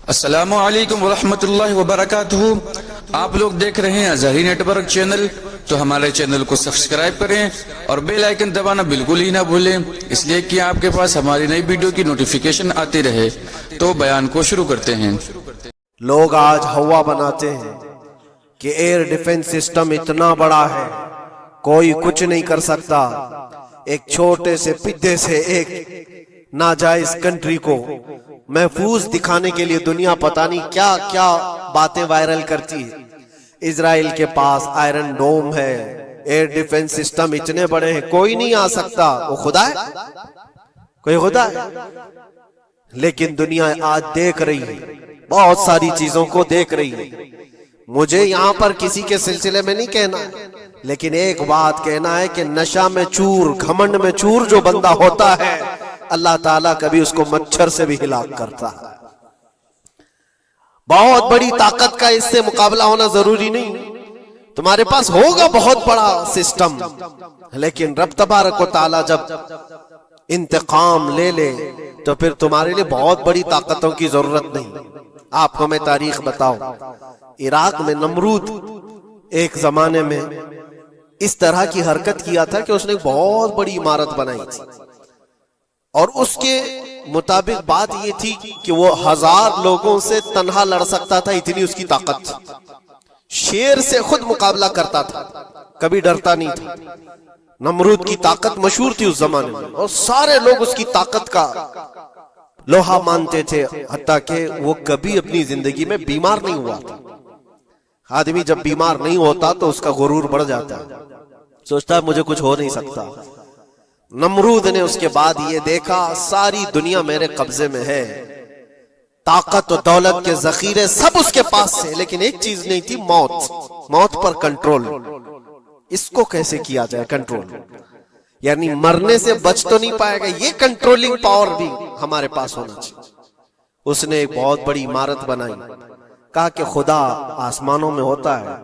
السلام علیکم ورحمۃ اللہ وبرکاتہ۔ آپ لوگ دیکھ رہے ہیں اظہری نیٹ ورک چینل، تو ہمارے چینل کو سبسکرائب کریں اور بیل آئیکن دبانا بالکل ہی نہ بھولیں، اس لیے کہ آپ کے پاس ہماری نئی ویڈیو کی نوٹیفیکیشن آتی رہے۔ تو بیان کو شروع کرتے ہیں۔ لوگ آج ہوا بناتے ہیں کہ ایئر ڈیفنس سسٹم اتنا بڑا ہے کوئی کچھ نہیں کر سکتا۔ ایک چھوٹے سے پدے سے ایک ناجائز کنٹری کو محفوظ دکھانے کے لیے دنیا پتہ نہیں کیا کیا باتیں وائرل کرتی ہے۔ اسرائیل کے پاس آئرن ڈوم ہے، ایئر ڈیفنس سسٹم اتنے بڑے ہیں کوئی نہیں آ سکتا۔ وہ خدا ہے؟ کوئی خدا ہے؟ لیکن دنیا آج دیکھ رہی ہے، بہت ساری چیزوں کو دیکھ رہی ہے۔ مجھے یہاں پر کسی کے سلسلے میں نہیں کہنا ہے، لیکن ایک بات کہنا ہے کہ نشہ میں چور، گھمنڈ میں چور جو بندہ ہوتا ہے، اللہ تعالیٰ کبھی اس کو مچھر سے بھی ہلاک کرتا ہے۔ بہت بڑی طاقت کا اس سے مقابلہ ہونا ضروری نہیں، تمہارے پاس ہوگا بہت بڑا سسٹم، لیکن رب تبارک و تعالیٰ جب انتقام لے لے تو پھر تمہارے لیے بہت بڑی طاقتوں کی ضرورت نہیں۔ آپ کو میں تاریخ بتاؤں، عراق میں نمرود ایک زمانے میں اس طرح کی حرکت کیا تھا کہ اس نے بہت بڑی عمارت بنائی تھی، اور اس کے مطابق بات یہ تھی کہ وہ 1000 لوگوں سے تنہا لڑ سکتا تھا، اتنی اس کی طاقت تھی۔ شیر سے خود مقابلہ کرتا تھا، کبھی ڈرتا نہیں تھا۔ نمرود کی طاقت مشہور تھی اس زمانے میں، اور سارے لوگ اس کی طاقت کا لوہا مانتے تھے، حتیٰ کہ وہ کبھی اپنی زندگی میں بیمار نہیں ہوا تھا۔ آدمی جب بیمار نہیں ہوتا تو اس کا غرور بڑھ جاتا ہے، سوچتا ہے مجھے کچھ ہو نہیں سکتا۔ نمرود نے اس کے بعد یہ دیکھا ساری دنیا میرے قبضے میں ہے، طاقت و دولت کے ذخیرے سب اس کے پاس سے، لیکن ایک چیز نہیں تھی، موت پر کنٹرول۔ اس کو کیسے کیا جائے کنٹرول؟ یعنی مرنے سے بچ تو نہیں پائے گا، یہ کنٹرولنگ پاور بھی ہمارے پاس ہونا چاہیے۔ اس نے ایک بہت بڑی عمارت بنائی، کہا کہ خدا آسمانوں میں ہوتا ہے،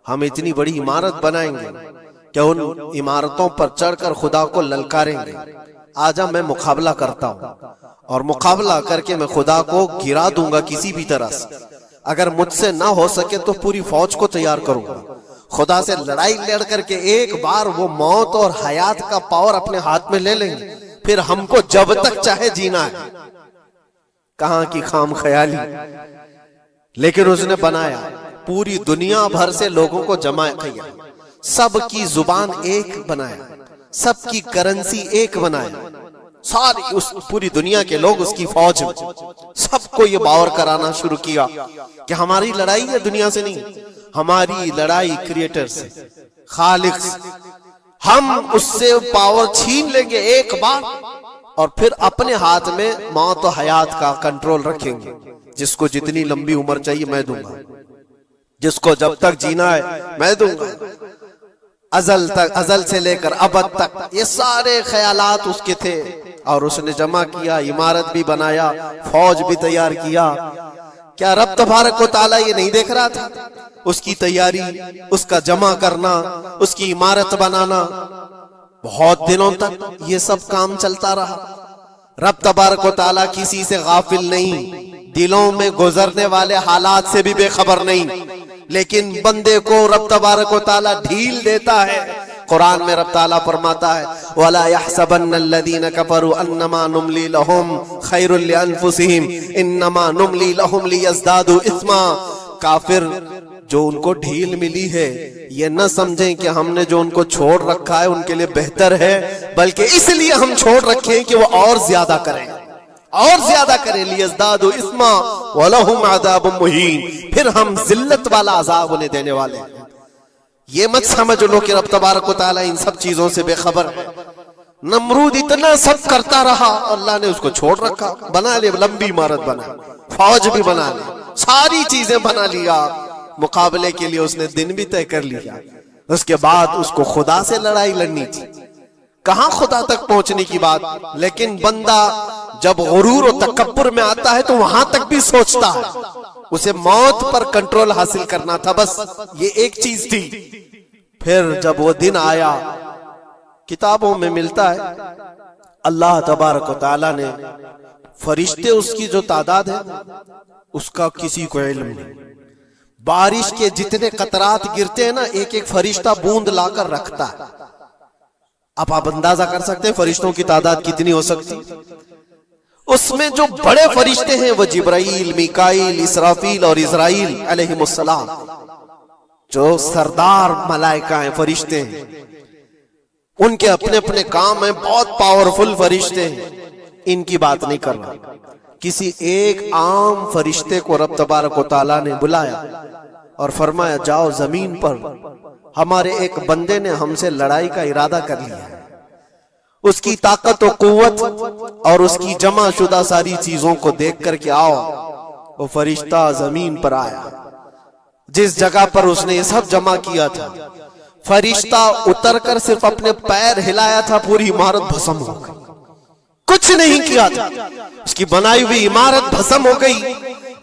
ہم اتنی بڑی عمارت بنائیں گے کہ ان عمارتوں پر چڑھ کر خدا کو للکاریں گے۔ آجا میں مقابلہ کرتا ہوں، اور مقابلہ کر کے میں خدا کو گرا دوں گا کسی بھی طرح سے۔ اگر مجھ سے نہ ہو سکے تو پوری فوج کو تیار کروں گا، خدا سے لڑائی لڑ کر کے ایک بار وہ موت اور حیات کا پاور اپنے ہاتھ میں لے لیں گے، پھر ہم کو جب تک چاہے جینا ہے۔ کہاں کی خام خیالی! لیکن اس نے بنایا، پوری دنیا بھر سے لوگوں کو جمع کیا، سب کی زبان ایک بنایا، سب کی کرنسی ایک بنایا، ساری اس پوری دنیا کے لوگ اس کی فوج میں، سب کو یہ باور کرانا شروع کیا کہ ہماری لڑائی ہے دنیا سے نہیں، ہماری لڑائی کریٹر سے، خالق سے۔ ہم اس سے پاور چھین لیں گے ایک بار، اور پھر اپنے ہاتھ میں موت و حیات کا کنٹرول رکھیں گے۔ جس کو جتنی لمبی عمر چاہیے میں دوں گا، جس کو جب تک جینا ہے میں دوں گا، ازل سے لے کر ابد تک۔ یہ سارے خیالات اس کے تھے، اور اس نے جمع کیا، عمارت بھی بنایا، فوج بھی تیار کیا۔ کیا رب تبارک و تعالیٰ یہ نہیں دیکھ رہا تھا؟ اس کی تیاری، اس کا جمع کرنا، اس کی عمارت بنانا، بہت دنوں تک یہ سب کام چلتا رہا۔ رب تبارک و تعالیٰ کسی سے غافل نہیں، دلوں میں گزرنے والے حالات سے بھی بے خبر نہیں، لیکن بندے کو رب تبارک و تعالیٰ ڈھیل دیتا ہے۔ قرآن میں رب تعالیٰ فرماتا ہے وَلَا يَحْسَبَنَّ الَّذِينَ كَفَرُوا أَنَّمَا نُمْلِي لَهُمْ خَيْرٌ لِأَنفُسِهِمْ إِنَّمَا نُمْلِي لَهُمْ لِيَزْدَادُوا إِثْمًا۔ کافر جو ان کو ڈھیل ملی ہے یہ نہ سمجھیں کہ ہم نے جو ان کو چھوڑ رکھا ہے ان کے لیے بہتر ہے، بلکہ اس لیے ہم چھوڑ رکھیں کہ وہ اور زیادہ کریں، اور زیادہ کریں۔ لیزدادوا اثما ولہم عذاب مہین، پھر ہم ذلت والا عذاب انہیں دینے والے ہیں۔ یہ مت سمجھ لو کہ رب تبارک و تعالیٰ ان سب چیزوں سے بے خبر ہے۔ نمرود اتنا سب کرتا رہا، اللہ نے اس کو چھوڑ رکھا، بنا لے لمبی عمارت، بنا فوج بھی بنا لی، ساری چیزیں بنا لیا۔ مقابلے کے لیے اس نے دن بھی طے کر لیا۔ اس کے بعد اس کو خدا سے لڑائی لڑنی تھی، کہاں خدا تک پہنچنے کی بات، لیکن بندہ جب غرور و تکبر میں آتا ہے تو وہاں تک بھی سوچتا ہے۔ اسے موت پر کنٹرول حاصل کرنا تھا، بس یہ ایک چیز تھی۔ پھر جب وہ دن آیا، کتابوں میں ملتا ہے اللہ تبارک و تعالیٰ نے فرشتے اس کی جو تعداد ہے اس کا کسی کو علم نہیں. بارش کے جتنے قطرات گرتے ہیں نا، ایک ایک فرشتہ بوند لا کر رکھتا ہے. اب آپ اندازہ کر سکتے ہیں فرشتوں کی تعداد کتنی ہو سکتی. اس میں جو بڑے فرشتے ہیں وہ جبرائیل، میکائیل، اسرافیل اور اسرائیل علیہم السلام، جو سردار ملائکہ ہیں، فرشتے ہیں. ان کے اپنے اپنے کام ہیں، بہت پاورفل فرشتے ہیں. ان کی بات نہیں کر رہا. کسی ایک عام فرشتے کو رب تبارک و تعالیٰ نے بلایا اور فرمایا جاؤ زمین پر ہمارے ایک بندے نے ہم سے لڑائی کا ارادہ کر لیا ہے. اس کی طاقت و قوت اور اس کی جمع شدہ ساری چیزوں کو دیکھ کر کے آؤ. وہ فرشتہ زمین پر آیا. جس جگہ پر اس نے یہ سب جمع کیا تھا، فرشتہ اتر کر صرف اپنے پیر ہلایا تھا، پوری عمارت بھسم ہو گئی. کچھ نہیں کیا تھا، اس کی بنائی ہوئی عمارت بھسم ہو گئی.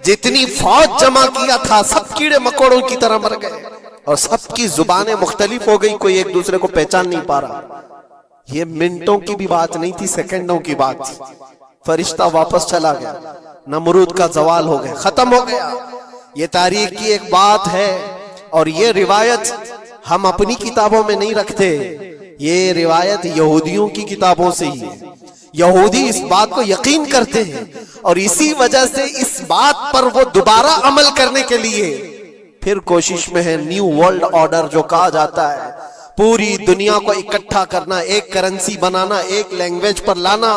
جتنی فوج جمع کیا تھا سب کیڑے مکوڑوں کی طرح مر گئے، اور سب کی زبانیں مختلف ہو گئی، کوئی ایک دوسرے کو پہچان نہیں پا رہا. یہ منٹوں کی بھی بات نہیں تھی، سیکنڈوں کی بات تھی. فرشتہ واپس چلا گیا. نمرود کا زوال ہو گیا، ختم ہو گیا. یہ تاریخ کی ایک بات ہے، اور یہ روایت ہم اپنی کتابوں میں نہیں رکھتے. یہ روایت یہودیوں کی کتابوں سے ہی ہے. یہودی اس بات کو یقین کرتے ہیں، اور اسی وجہ سے اس بات پر وہ دوبارہ عمل کرنے کے لیے پھر کوشش میں ہے. نیو ورلڈ آرڈر جو کہا جاتا ہے، پوری دنیا کو اکٹھا کرنا، ایک کرنسی بنانا، ایک لینگویج پر لانا،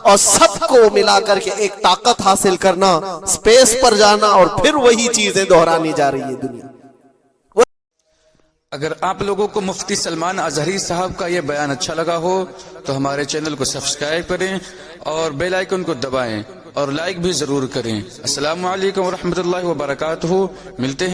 اور سب کو ملا کر کے ایک طاقت حاصل کرنا، سپیس پر جانا، اور پھر وہی چیزیں دہرانی جا رہی ہے دنیا. اگر آپ لوگوں کو مفتی سلمان اظہری صاحب کا یہ بیان اچھا لگا ہو تو ہمارے چینل کو سبسکرائب کریں اور بیل آئیکن کو دبائیں اور لائک بھی ضرور کریں. السلام علیکم ورحمۃ اللہ وبرکاتہ. ملتے ہیں